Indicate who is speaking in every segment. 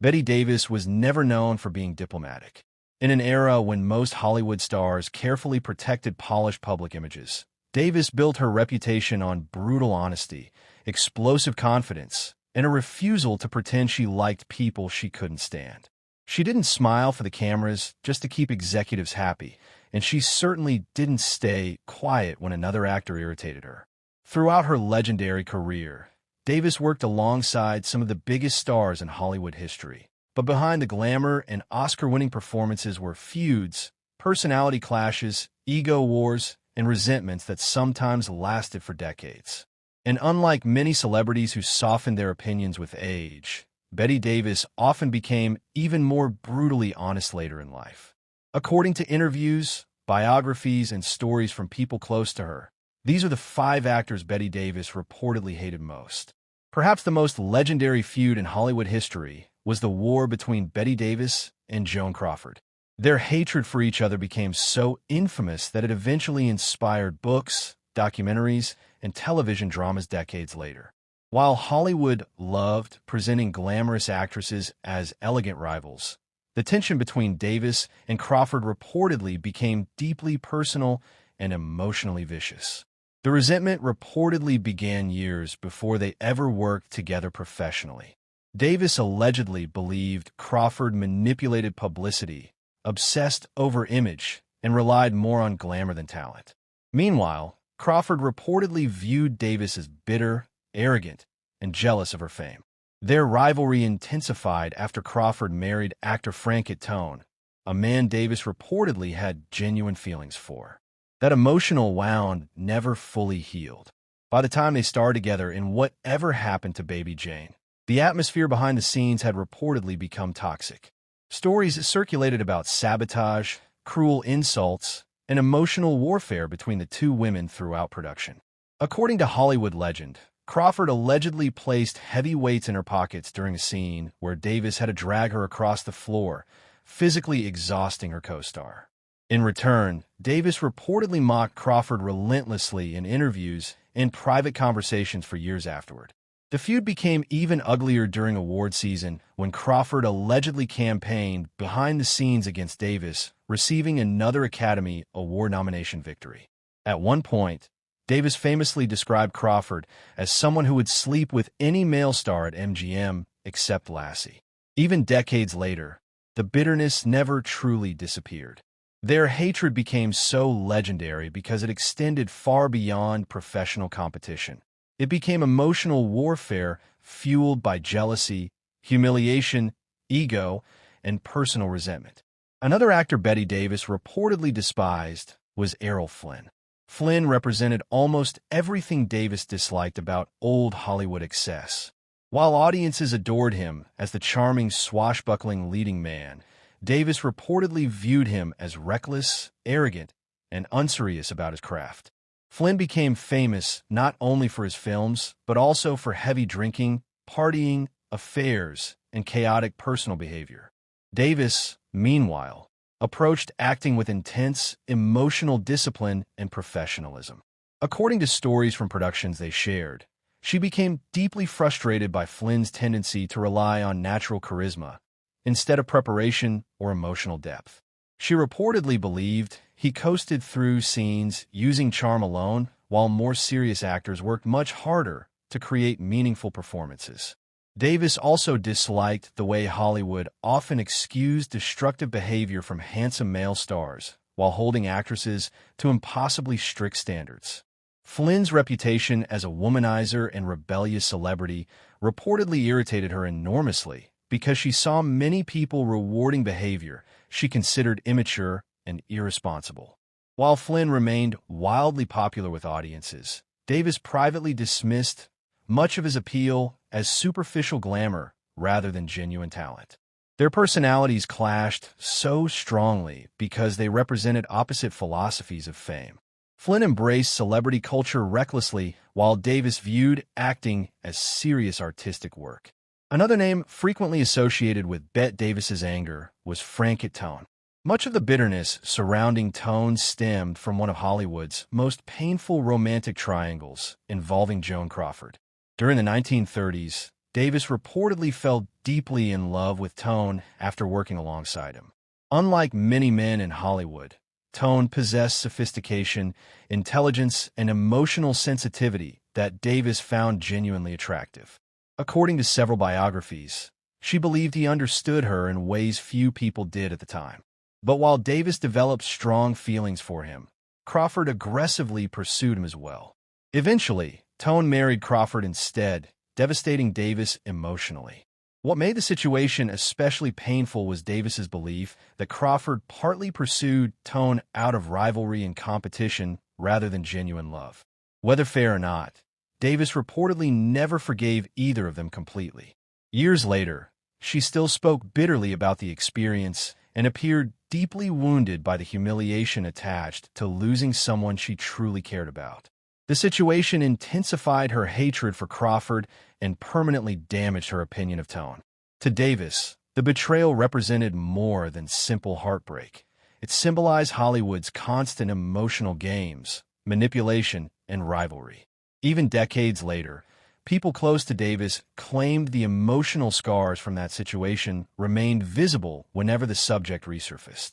Speaker 1: Bette Davis was never known for being diplomatic. In an era when most Hollywood stars carefully protected polished public images, Davis built her reputation on brutal honesty, explosive confidence, and a refusal to pretend she liked people she couldn't stand. She didn't smile for the cameras just to keep executives happy, and she certainly didn't stay quiet when another actor irritated her. Throughout her legendary career, Davis worked alongside some of the biggest stars in Hollywood history. But behind the glamour and Oscar-winning performances were feuds, personality clashes, ego wars, and resentments that sometimes lasted for decades. And unlike many celebrities who softened their opinions with age, Bette Davis often became even more brutally honest later in life. According to interviews, biographies, and stories from people close to her, these are the 5 actors Bette Davis reportedly hated most. Perhaps the most legendary feud in Hollywood history was the war between Bette Davis and Joan Crawford. Their hatred for each other became so infamous that it eventually inspired books, documentaries, and television dramas decades later. While Hollywood loved presenting glamorous actresses as elegant rivals, the tension between Davis and Crawford reportedly became deeply personal and emotionally vicious. The resentment reportedly began years before they ever worked together professionally. Davis allegedly believed Crawford manipulated publicity, obsessed over image, and relied more on glamour than talent. Meanwhile, Crawford reportedly viewed Davis as bitter, arrogant, and jealous of her fame. Their rivalry intensified after Crawford married actor Frank Tone, a man Davis reportedly had genuine feelings for. That emotional wound never fully healed. By the time they starred together in Whatever Happened to Baby Jane, the atmosphere behind the scenes had reportedly become toxic. Stories circulated about sabotage, cruel insults, and emotional warfare between the two women throughout production. According to Hollywood legend, Crawford allegedly placed heavy weights in her pockets during a scene where Davis had to drag her across the floor, physically exhausting her co-star. In return, Davis reportedly mocked Crawford relentlessly in interviews and private conversations for years afterward. The feud became even uglier during award season when Crawford allegedly campaigned behind the scenes against Davis, receiving another Academy Award nomination victory. At one point, Davis famously described Crawford as someone who would sleep with any male star at MGM except Lassie. Even decades later, the bitterness never truly disappeared. Their hatred became so legendary because it extended far beyond professional competition. It became emotional warfare fueled by jealousy, humiliation, ego, and personal resentment. Another actor Bette Davis reportedly despised was Errol Flynn. Flynn represented almost everything Davis disliked about old Hollywood excess. While audiences adored him as the charming, swashbuckling leading man, Davis reportedly viewed him as reckless, arrogant, and unserious about his craft. Flynn became famous not only for his films, but also for heavy drinking, partying, affairs, and chaotic personal behavior. Davis, meanwhile, approached acting with intense, emotional discipline and professionalism. According to stories from productions they shared, she became deeply frustrated by Flynn's tendency to rely on natural charisma instead of preparation or emotional depth. She reportedly believed he coasted through scenes using charm alone, while more serious actors worked much harder to create meaningful performances. Davis also disliked the way Hollywood often excused destructive behavior from handsome male stars while holding actresses to impossibly strict standards. Flynn's reputation as a womanizer and rebellious celebrity reportedly irritated her enormously because she saw many people rewarding behavior she considered immature and irresponsible. While Flynn remained wildly popular with audiences, Davis privately dismissed much of his appeal as superficial glamour rather than genuine talent. Their personalities clashed so strongly because they represented opposite philosophies of fame. Flynn embraced celebrity culture recklessly, while Davis viewed acting as serious artistic work. Another name frequently associated with Bette Davis's anger was Frank Tone. Much of the bitterness surrounding Tone stemmed from one of Hollywood's most painful romantic triangles involving Joan Crawford. During the 1930s, Davis reportedly fell deeply in love with Tone after working alongside him. Unlike many men in Hollywood, Tone possessed sophistication, intelligence, and emotional sensitivity that Davis found genuinely attractive. According to several biographies, she believed he understood her in ways few people did at the time. But while Davis developed strong feelings for him, Crawford aggressively pursued him as well. Eventually, Tone married Crawford instead, devastating Davis emotionally. What made the situation especially painful was Davis's belief that Crawford partly pursued Tone out of rivalry and competition rather than genuine love. Whether fair or not, Davis reportedly never forgave either of them completely. Years later, she still spoke bitterly about the experience and appeared deeply wounded by the humiliation attached to losing someone she truly cared about. The situation intensified her hatred for Crawford and permanently damaged her opinion of Tone. To Davis, the betrayal represented more than simple heartbreak. It symbolized Hollywood's constant emotional games, manipulation, and rivalry. Even decades later, people close to Davis claimed the emotional scars from that situation remained visible whenever the subject resurfaced.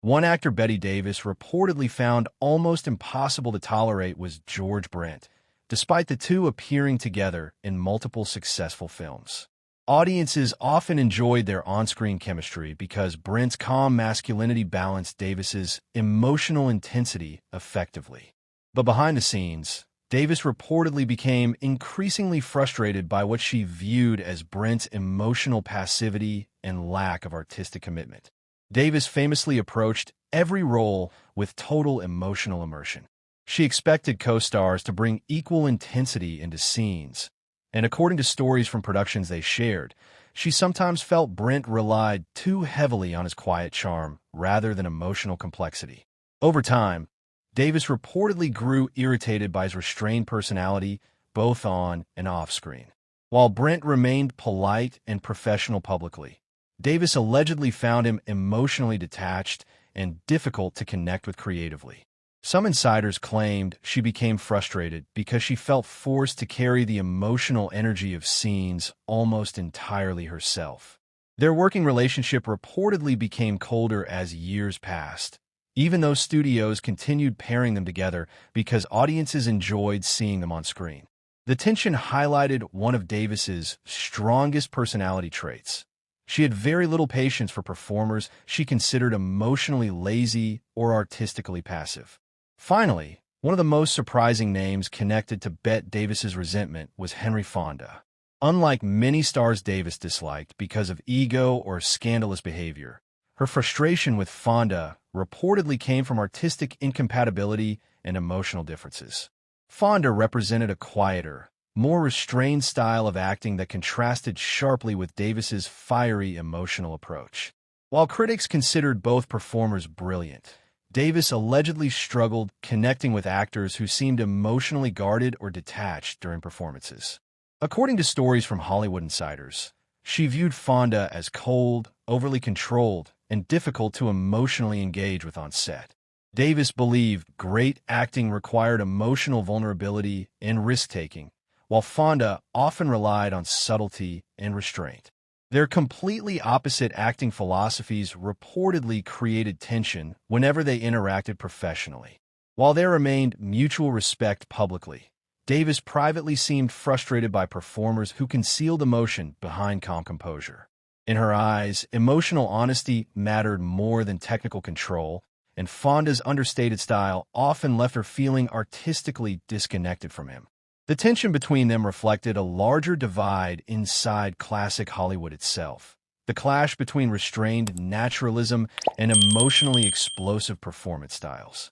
Speaker 1: One actor Bette Davis reportedly found almost impossible to tolerate was George Brent, despite the two appearing together in multiple successful films. Audiences often enjoyed their on-screen chemistry because Brent's calm masculinity balanced Davis's emotional intensity effectively. But behind the scenes, Davis reportedly became increasingly frustrated by what she viewed as Brent's emotional passivity and lack of artistic commitment. Davis famously approached every role with total emotional immersion. She expected co-stars to bring equal intensity into scenes, and according to stories from productions they shared, she sometimes felt Brent relied too heavily on his quiet charm rather than emotional complexity. Over time, Davis reportedly grew irritated by his restrained personality, both on and off screen. While Brent remained polite and professional publicly, Davis allegedly found him emotionally detached and difficult to connect with creatively. Some insiders claimed she became frustrated because she felt forced to carry the emotional energy of scenes almost entirely herself. Their working relationship reportedly became colder as years passed, even though studios continued pairing them together because audiences enjoyed seeing them on screen. The tension highlighted one of Davis's strongest personality traits. She had very little patience for performers she considered emotionally lazy or artistically passive. Finally, one of the most surprising names connected to Bette Davis's resentment was Henry Fonda. Unlike many stars Davis disliked because of ego or scandalous behavior, her frustration with Fonda reportedly came from artistic incompatibility and emotional differences. Fonda represented a quieter, more restrained style of acting that contrasted sharply with Davis's fiery emotional approach. While critics considered both performers brilliant, Davis allegedly struggled connecting with actors who seemed emotionally guarded or detached during performances. According to stories from Hollywood insiders, she viewed Fonda as cold, overly controlled, and difficult to emotionally engage with on set. Davis believed great acting required emotional vulnerability and risk-taking, while Fonda often relied on subtlety and restraint. Their completely opposite acting philosophies reportedly created tension whenever they interacted professionally. While there remained mutual respect publicly, Davis privately seemed frustrated by performers who concealed emotion behind calm composure. In her eyes, emotional honesty mattered more than technical control, and Fonda's understated style often left her feeling artistically disconnected from him. The tension between them reflected a larger divide inside classic Hollywood itself, the clash between restrained naturalism and emotionally explosive performance styles.